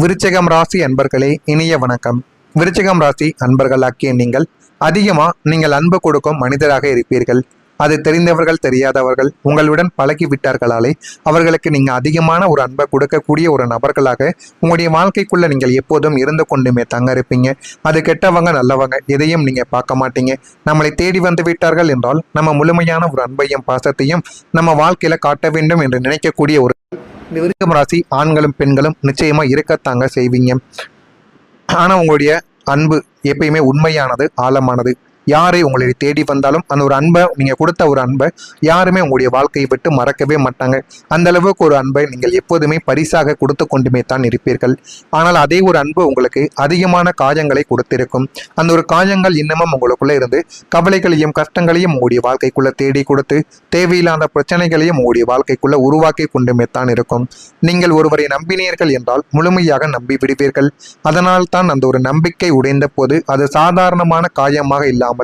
விருச்சிகம் ராசி அன்பர்களே, இனிய வணக்கம். விருச்சிகம் ராசி அன்பர்களாக்கிய நீங்கள் அன்பு கொடுக்கும் மனிதராக இருப்பீர்கள். அது தெரிந்தவர்கள் தெரியாதவர்கள் உங்களுடன் பழகிவிட்டார்களாலே அவர்களுக்கு நீங்க அதிகமான ஒரு அன்பை கொடுக்கக்கூடிய ஒரு நபர்களாக உங்களுடைய வாழ்க்கைக்குள்ள நீங்கள் எப்போதும் இருந்து கொண்டுமே தங்க இருப்பீங்க. அது கெட்டவங்க நல்லவங்க எதையும் நீங்க பார்க்க மாட்டீங்க. நம்மளை தேடி வந்து விட்டார்கள் என்றால் நம்ம முழுமையான ஒரு அன்பையும் பாசத்தையும் நம்ம வாழ்க்கையில காட்ட வேண்டும் என்று நினைக்கக்கூடிய ஒரு விருச்சிகம் ராசி ஆண்களும் பெண்களும் நிச்சயமா இருக்கத்தாங்க செய்வீங்க. ஆனா உங்களுடைய அன்பு எப்பயுமே உண்மையானது, ஆழமானது. யாரை உங்களை தேடி வந்தாலும் அந்த ஒரு அன்பை நீங்க கொடுத்த ஒரு அன்பை யாருமே உங்களுடைய வாழ்க்கையை விட்டு மறக்கவே மாட்டாங்க. அந்த அளவுக்கு ஒரு அன்பை நீங்கள் எப்போதுமே பரிசாக கொடுத்து கொண்டுமே தான் இருப்பீர்கள். ஆனால் அதே ஒரு அன்பு உங்களுக்கு அதிகமான காயங்களை கொடுத்திருக்கும். அந்த ஒரு காயங்கள் இன்னமும் உங்களுக்குள்ள இருந்து கவலைகளையும் கஷ்டங்களையும் உங்களுடைய வாழ்க்கைக்குள்ள தேடி கொடுத்து தேவையில்லாத பிரச்சனைகளையும் உங்களுடைய வாழ்க்கைக்குள்ள உருவாக்கி கொண்டுமே தான் இருக்கும். நீங்கள் ஒருவரை நம்பினீர்கள் என்றால் முழுமையாக நம்பி விடுவீர்கள். அதனால் தான் அந்த ஒரு நம்பிக்கை உடைந்த போது அது சாதாரணமான காயமாக இல்லாமல்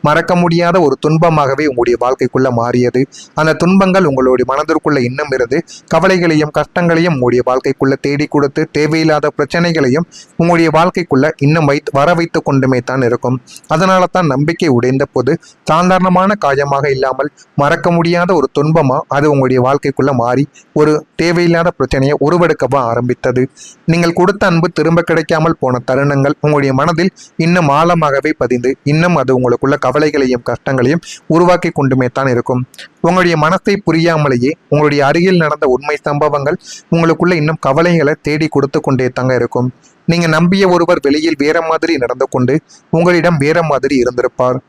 மறக்க முடியாத ஒரு துன்பமாகவே உங்களுடைய வாழ்க்கைக்குள்ள மாறியது. அந்த துன்பங்கள் உங்களுடைய மனதிற்குள்ள இன்னும் இருந்து கவலைகளையும் கஷ்டங்களையும் உங்களுடைய வாழ்க்கைக்குள்ள தேடி கொடுத்து தேவையில்லாத பிரச்சனைகளையும் உங்களுடைய வாழ்க்கைக்குள்ள இன்னும் வர வைத்து கொண்டுமே தான் இருக்கும். அதனால தான் நம்பிக்கை உடைந்த போது சாதாரணமான காயமாக இல்லாமல் மறக்க முடியாத ஒரு துன்பமா அது உங்களுடைய வாழ்க்கைக்குள்ள மாறி ஒரு தேவையில்லாத பிரச்சனையை உருவெடுக்கவா ஆரம்பித்தது. நீங்கள் கொடுத்த அன்பு திரும்ப கிடைக்காமல் போன தருணங்கள் உங்களுடைய மனதில் இன்னும் ஆழமாகவே பதிந்து இன்னும் அது உங்களுக்குள்ள கவலைகளையும் கஷ்டங்களையும் உருவாக்கி கொண்டுமே தான் இருக்கும். உங்களுடைய மனசை புரியாமலேயே உங்களுடைய அருகில் நடந்த உண்மை சம்பவங்கள் உங்களுக்குள்ள இன்னும் கவலைகளை தேடி கொடுத்து கொண்டே தாங்க இருக்கும். நீங்க நம்பிய ஒருவர் வெளியில் வேற மாதிரி நடந்து கொண்டு உங்களிடம் வேற மாதிரி இருந்திருப்பார்.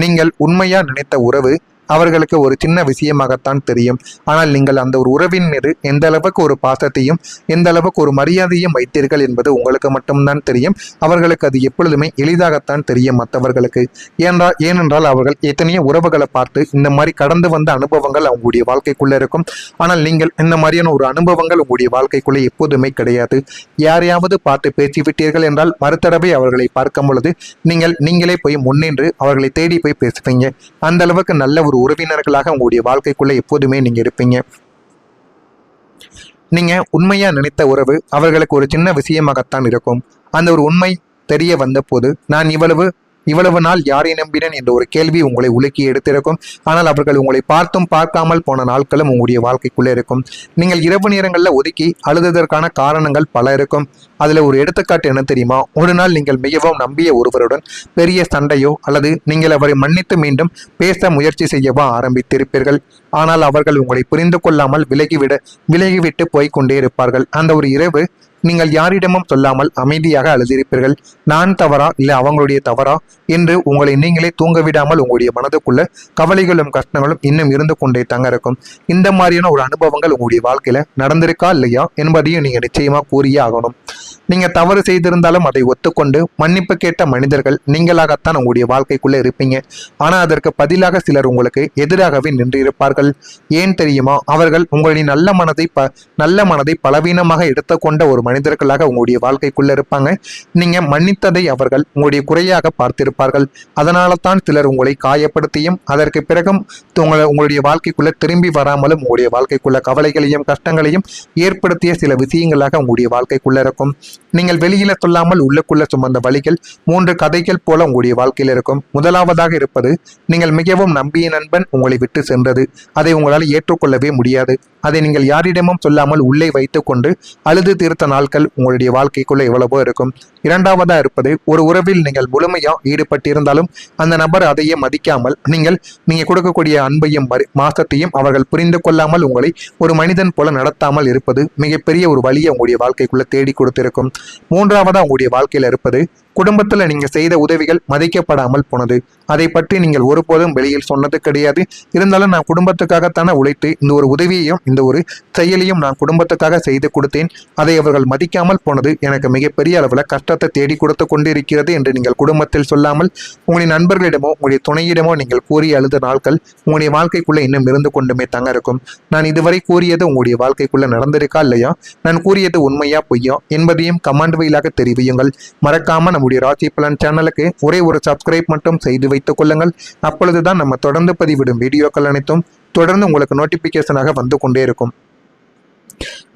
நீங்கள் உண்மையா நினைத்த உறவு அவர்களுக்கு ஒரு சின்ன விஷயமாகத்தான் தெரியும். ஆனால் நீங்கள் அந்த ஒரு உறவின் மீது எந்த அளவுக்கு ஒரு பாசத்தையும் எந்த அளவுக்கு ஒரு மரியாதையும் வைத்தீர்கள் என்பது உங்களுக்கு மட்டும்தான் தெரியும். அவர்களுக்கு அது எப்பொழுதுமே எளிதாகத்தான் தெரியும் மற்றவர்களுக்கு. ஏனென்றால் அவர்கள் எத்தனையோ உறவுகளை பார்த்து இந்த மாதிரி கடந்து வந்த அனுபவங்கள் அவங்களுடைய வாழ்க்கைக்குள்ள இருக்கும். ஆனால் நீங்கள் இந்த மாதிரியான ஒரு அனுபவங்கள் உங்களுடைய வாழ்க்கைக்குள்ளே எப்போதுமே கிடையாது. யாரையாவது பார்த்து பேசிவிட்டீர்கள் என்றால் மறுதடவை அவர்களை பார்க்கும் பொழுது நீங்களே போய் முன்னின்று அவர்களை தேடி போய் பேசுவீங்க. அந்த அளவுக்கு நல்ல ஒரு உறவினர்களாக உங்களுடைய வாழ்க்கைக்குள்ள எப்போதுமே நீங்க இருப்பீங்க. நீங்க உண்மையா நினைத்த உறவு அவர்களுக்கு ஒரு சின்ன விஷயமாகத்தான் இருக்கும். அந்த ஒரு உண்மை தெரிய வந்த போது நான் இவ்வளவு நாள் யாரை நம்பினேன் என்ற ஒரு கேள்வி உங்களை உலுக்கி எடுத்திருக்கும். ஆனால் அவர்கள் உங்களை பார்த்தும் பார்க்காமல் போன நாட்களும் உங்களுடைய வாழ்க்கைக்குள்ளே இருக்கும். நீங்கள் இரவு நேரங்களில் ஒதுக்கி அழுததற்கான காரணங்கள் பல இருக்கும். அதுல ஒரு எடுத்துக்காட்டு என்ன தெரியுமா? ஒரு நாள் நீங்கள் மிகவும் நம்பிய ஒருவருடன் பெரிய சண்டையோ அல்லது நீங்கள் அவரை மன்னித்து மீண்டும் பேச முயற்சி செய்யவோ ஆரம்பித்திருப்பீர்கள். ஆனால் அவர்கள் உங்களை புரிந்து கொள்ளாமல் விலகிவிட்டு போய்கொண்டே இருப்பார்கள். அந்த ஒரு இரவு நீங்கள் யாரிடமும் சொல்லாமல் அமைதியாக அழுதிருப்பீர்கள். நான் தவறா இல்லை அவங்களுடைய தவறா என்று உங்களை நீங்களே தூங்க விடாமல் உங்களுடைய மனதுக்குள்ள கவலைகளும் கஷ்டங்களும் இன்னும் இருந்து கொண்டே தாங்க இருக்கும். இந்த மாதிரியான ஒரு அனுபவங்கள் உங்களுடைய வாழ்க்கையில நடந்திருக்கா இல்லையா என்பதையும் நீங்க நிச்சயமா கூறியே ஆகணும். நீங்க தவறு செய்திருந்தாலும் அதை ஒத்துக்கொண்டு மன்னிப்பு கேட்ட மனிதர்கள் நீங்களாகத்தான் உங்களுடைய வாழ்க்கைக்குள்ள இருப்பீங்க. ஆனா அதற்கு பதிலாக சிலர் உங்களுக்கு எதிராகவே நின்று இருப்பார்கள். ஏன் தெரியுமா? அவர்கள் உங்களுடைய நல்ல மனதை பலவீனமாக எடுத்துக்கொண்ட ஒரு மனிதர்களாக உங்களுடைய வாழ்க்கைக்குள்ள இருப்பாங்க. நீங்க மன்னித்ததை அவர்கள் உங்களுடைய குறையாக பார்த்திருப்பார்கள். அதனால தான் சிலர் உங்களை காயப்படுத்தியும் அதற்கு பிறகும் உங்களுடைய வாழ்க்கைக்குள்ள திரும்பி வராமலும் உங்களுடைய வாழ்க்கைக்குள்ள கவலைகளையும் கஷ்டங்களையும் ஏற்படுத்திய சில விஷயங்களாக உங்களுடைய வாழ்க்கைக்குள்ள இருக்கும். நீங்கள் வெளியில சொல்லாமல் உள்ளுக்குள்ள சுமந்த வழிகள் 3 கதைகள் போல உங்களுடைய வாழ்க்கையில் இருக்கும். முதலாவதாக இருப்பது, நீங்கள் மிகவும் நம்பிய நண்பன் உங்களை விட்டு சென்றது. அதை உங்களால் ஏற்றுக்கொள்ளவே முடியாது. அதை நீங்கள் யாரிடமும் சொல்லாமல் உள்ளே வைத்துக் கொண்டு அழுது தீர்த்த நாட்கள் உங்களுடைய வாழ்க்கைக்குள்ள எவ்வளவோ இருக்கும். இரண்டாவதா இருப்பது, ஒரு உறவில் நீங்கள் முழுமையா ஈடுபட்டிருந்தாலும் அந்த நபர் அதையே மதிக்காமல் நீங்க கொடுக்கக்கூடிய அன்பையும் மாசத்தையும் அவர்கள் புரிந்து கொள்ளாமல் உங்களை ஒரு மனிதன் போல நடத்தாமல் இருப்பது மிகப்பெரிய ஒரு வழியை உங்களுடைய வாழ்க்கைக்குள்ள தேடி கொடுத்திருக்கும். மூன்றாவதா உங்களுடைய வாழ்க்கையில இருப்பது, குடும்பத்துல நீங்க செய்த உதவிகள் மதிக்கப்படாமல் போனது. அதை பற்றி நீங்கள் ஒருபோதும் வெளியில் சொன்னது கிடையாது. இருந்தாலும் நான் குடும்பத்துக்காகத்தானே உழைத்து இந்த ஒரு உதவியையும் இந்த ஒரு செயலையும் நான் குடும்பத்துக்காக செய்து கொடுத்தேன். அதை அவர்கள் மதிக்காமல் போனது எனக்கு மிகப்பெரிய அளவில் கஷ்டத்தை தேடி கொடுத்து கொண்டிருக்கிறது என்று நீங்கள் குடும்பத்தில் சொல்லாமல் உங்களுடைய நண்பர்களிடமோ உங்களுடைய துணையிடமோ நீங்கள் கூறி அழுத நாட்கள் உங்களுடைய வாழ்க்கைக்குள்ள இன்னும் இருந்து கொண்டுமே தங்க இருக்கும். நான் இதுவரை கூறியது உங்களுடைய வாழ்க்கைக்குள்ள நடந்திருக்கா இல்லையா? நான் கூறியது உண்மையா பொய்யா என்பதையும் கமெண்ட் வாயிலாக தெரிவியுங்கள். மறக்காம நம்முடைய ராசி பலன் சேனலுக்கு ஒரே ஒரு சப்ஸ்கிரைப் மட்டும் செய்து வைத்துக் கொள்ளுங்கள். அப்பொழுதுதான் நம்ம தொடர்ந்து பதிவிடும் வீடியோக்கள் அனைத்தும் தொடர்ந்து உங்களுக்கு நோட்டிபிகேஷனாக வந்து கொண்டே இருக்கும்.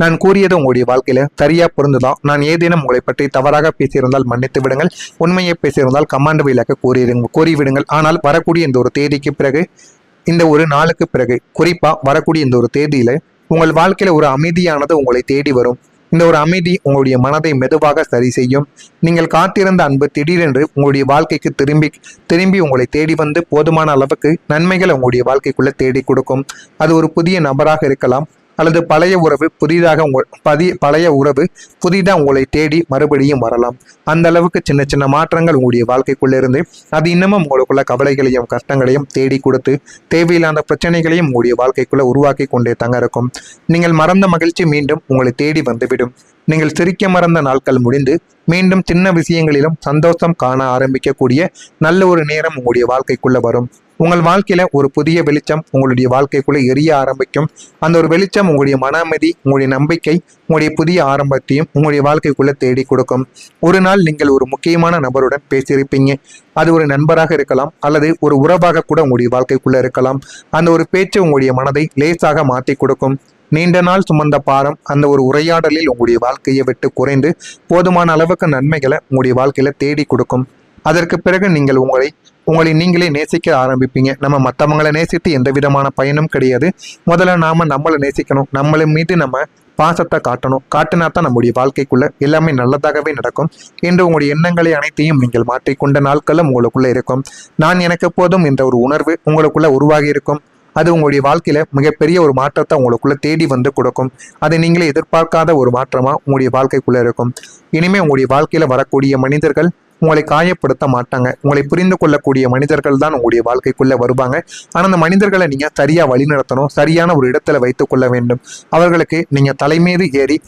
நான் கூறியது உங்களுடைய வாழ்க்கையில சரியா பொருந்துதா? நான் ஏதேனும் உங்களை பற்றி தவறாக பேசியிருந்தால் மன்னித்து விடுங்கள். உண்மையை பேசியிருந்தால் கமாண்ட் வழியாக கூறிவிடுங்கள். ஆனால் வரக்கூடிய இந்த ஒரு தேதிக்கு பிறகு, இந்த ஒரு நாளுக்கு பிறகு, குறிப்பா வரக்கூடிய இந்த ஒரு தேதியில உங்கள் வாழ்க்கையில ஒரு அமைதியானது உங்களை தேடி வரும். இந்த ஒரு அமைதி உங்களுடைய மனதை மெதுவாக சரி செய்யும். நீங்கள் காத்திருந்த அன்பு திடீரென்று உங்களுடைய வாழ்க்கைக்கு திரும்பி உங்களை தேடி வந்து போதுமான அளவுக்கு நன்மைகளை உங்களுடைய வாழ்க்கைக்குள்ள தேடி கொடுக்கும். அது ஒரு புதிய நபராக இருக்கலாம், அல்லது பழைய உறவு புதிதாக உங்களை தேடி மறுபடியும் வரலாம். அந்த அளவுக்கு சின்ன சின்ன மாற்றங்கள் உங்களுடைய வாழ்க்கைக்குள்ள இருந்து அது இன்னமும் உங்களுக்குள்ள கவலைகளையும் கஷ்டங்களையும் தேடி கொடுத்து தேவையில்லாத பிரச்சனைகளையும் உங்களுடைய வாழ்க்கைக்குள்ள உருவாக்கி கொண்டே தங்க இருக்கும். நீங்கள் மறந்த மகிழ்ச்சி மீண்டும் உங்களை தேடி வந்துவிடும். நீங்கள் சிரிக்க மறந்த நாட்கள் முடிந்து மீண்டும் சின்ன விஷயங்களிலும் சந்தோஷம் காண ஆரம்பிக்கக்கூடிய நல்ல ஒரு நேரம் உங்களுடைய வாழ்க்கைக்குள்ள வரும். உங்கள் வாழ்க்கையில ஒரு புதிய வெளிச்சம் உங்களுடைய வாழ்க்கைக்குள்ள எரிய ஆரம்பிக்கும். அந்த ஒரு வெளிச்சம் உங்களுடைய மன அமைதி, உங்களுடைய நம்பிக்கை, உங்களுடைய புதிய ஆரம்பத்தையும் உங்களுடைய வாழ்க்கைக்குள்ள தேடி கொடுக்கும். ஒரு நாள் நீங்கள் ஒரு முக்கியமான நபருடன் பேசியிருப்பீங்க. அது ஒரு நண்பராக இருக்கலாம், அல்லது ஒரு உறவாக கூட உங்களுடைய வாழ்க்கைக்குள்ள இருக்கலாம். அந்த ஒரு பேச்சு உங்களுடைய மனதை லேசாக மாற்றி கொடுக்கும். நீண்ட நாள் சுமந்த பாரம் அந்த ஒரு உரையாடலில் உங்களுடைய வாழ்க்கையை விட்டு குறைந்து போதுமான அளவுக்கு நன்மைகளை உங்களுடைய வாழ்க்கையில தேடி கொடுக்கும். அதற்கு பிறகு நீங்கள் உங்களை நீங்களே நேசிக்க ஆரம்பிப்பீங்க. நம்ம மற்றவங்களை நேசித்து எந்த விதமான பயனும் கிடையாது. முதல்ல நம்மளை நேசிக்கணும். நம்மளை மீது நம்ம பாசத்தை காட்டினா தான் நம்முடைய வாழ்க்கைக்குள்ள எல்லாமே நல்லதாகவே நடக்கும் என்று உங்களுடைய எண்ணங்களை அனைத்தையும் நீங்கள் மாற்றிக்கொண்ட நாட்களும் உங்களுக்குள்ள இருக்கும். நான் எனக்கு போதும் என்ற ஒரு உணர்வு உங்களுக்குள்ள உருவாகி இருக்கும். அது உங்களுடைய வாழ்க்கையில மிகப்பெரிய ஒரு மாற்றத்தை உங்களுக்குள்ள தேடி வந்து கொடுக்கும். அதை நீங்களே எதிர்பார்க்காத ஒரு மாற்றமா உங்களுடைய வாழ்க்கைக்குள்ள இருக்கும். இனிமே உங்களுடைய வாழ்க்கையில வரக்கூடிய மனிதர்கள் உங்களை காயப்படுத்த மாட்டாங்க. உங்களை புரிந்து கொள்ளக்கூடிய மனிதர்கள் தான் உங்களுடைய வாழ்க்கைக்குள்ள வருவாங்க. ஆனால் அந்த மனிதர்களை நீங்க சரியா வழிநடத்தணும். சரியான ஒரு இடத்துல வைத்துக் கொள்ள வேண்டும். அவர்களுக்கு நீங்க தலைமீது ஏறி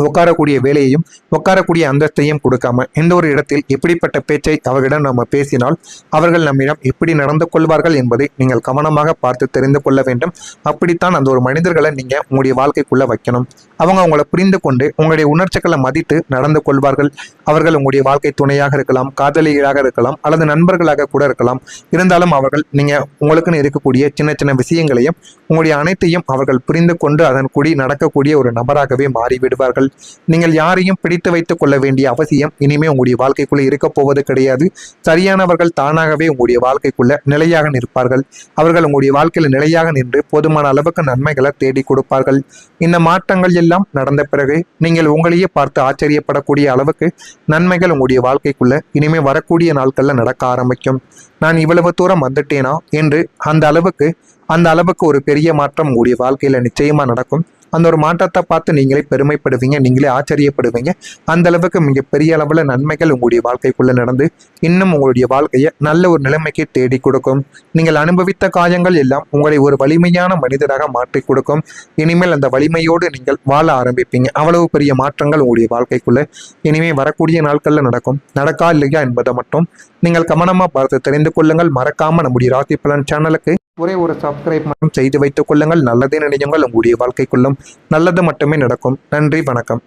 உட்காரக்கூடிய வேலையையும் உட்காரக்கூடிய அந்தஸ்தையும் கொடுக்காம எந்த ஒரு இடத்தில் எப்படிப்பட்ட பேச்சை அவர்களிடம் நம்ம பேசினால் அவர்கள் நம்மிடம் எப்படி நடந்து கொள்வார்கள் என்பதை நீங்கள் கவனமாக பார்த்து தெரிந்து கொள்ள வேண்டும். அப்படித்தான் அந்த ஒரு மனிதர்களை நீங்க உங்களுடைய வாழ்க்கைக்குள்ள வைக்கணும். அவங்க உங்களை புரிந்து கொண்டு உங்களுடைய உணர்ச்சிகளை மதித்து நடந்து கொள்வார்கள். அவர்கள் உங்களுடைய வாழ்க்கை துணையாக இருக்கலாம், காதலிகளாக இருக்கலாம், அல்லது நண்பர்களாக கூட இருக்கலாம். இருந்தாலும் அவர்கள் உங்களுக்குன்னு இருக்கக்கூடிய சின்ன சின்ன விஷயங்களையும் உங்களுடைய அனைத்தையும் அவர்கள் புரிந்து கொண்டு அதன் கூடி நடக்கக்கூடிய ஒரு நபராகவே மாறிவிடுவார்கள். நீங்கள் யாரையும் பிடித்து வைத்துக் கொள்ள வேண்டிய அவசியம் இனிமே உங்களுடைய வாழ்க்கைக்குள்ள இருக்க போவது கிடையாது. சரியானவர்கள் தானாகவே உங்களுடைய வாழ்க்கைக்குள்ள நிலையாக நிற்பார்கள். அவர்கள் உங்களுடைய வாழ்க்கையில நிலையாக நின்று போதுமான அளவுக்கு நன்மைகளை தேடி கொடுப்பார்கள். இந்த மாற்றங்கள் எல்லாம் நடந்த பிறகு நீங்கள் உங்களையே பார்த்து ஆச்சரியப்படக்கூடிய அளவுக்கு நன்மைகள் உங்களுடைய வாழ்க்கைக்குள்ள இனிமே வரக்கூடிய நாட்கள்ல நடக்க ஆரம்பிக்கும். நான் இவ்வளவு தூரம் வந்துட்டேனா என்று அந்த அளவுக்கு ஒரு பெரிய மாற்றம் உங்களுடைய வாழ்க்கையில நிச்சயமா நடக்கும். அந்த ஒரு மாற்றத்தை பார்த்து நீங்களே பெருமைப்படுவீங்க, நீங்களே ஆச்சரியப்படுவீங்க. அந்த அளவுக்கு மிகப்பெரிய அளவில் நன்மைகள் உங்களுடைய வாழ்க்கைக்குள்ள நடந்து இன்னும் உங்களுடைய வாழ்க்கையை நல்ல ஒரு நிலைமைக்கு தேடி கொடுக்கும். நீங்கள் அனுபவித்த காயங்கள் எல்லாம் உங்களை ஒரு வலிமையான மனிதராக மாற்றி கொடுக்கும். இனிமேல் அந்த வலிமையோடு நீங்கள் வாழ ஆரம்பிப்பீங்க. அவ்வளவு பெரிய மாற்றங்கள் உங்களுடைய வாழ்க்கைக்குள்ள இனிமேல் வரக்கூடிய நாட்கள்ல நடக்கா இல்லையா என்பதை மட்டும் நீங்கள் கவனமா பார்த்து தெரிந்து கொள்ளுங்கள். மறக்காம நம்முடைய ராசி பலன் சேனலுக்கு ஒரே ஒரு சப்ஸ்கிரைப் மட்டும் செய்து வைத்துக் கொள்ளுங்கள். நல்லதே நினையுங்கள். உங்களுடைய வாழ்க்கைக்குள்ளும் நல்லது மட்டுமே நடக்கும். நன்றி, வணக்கம்.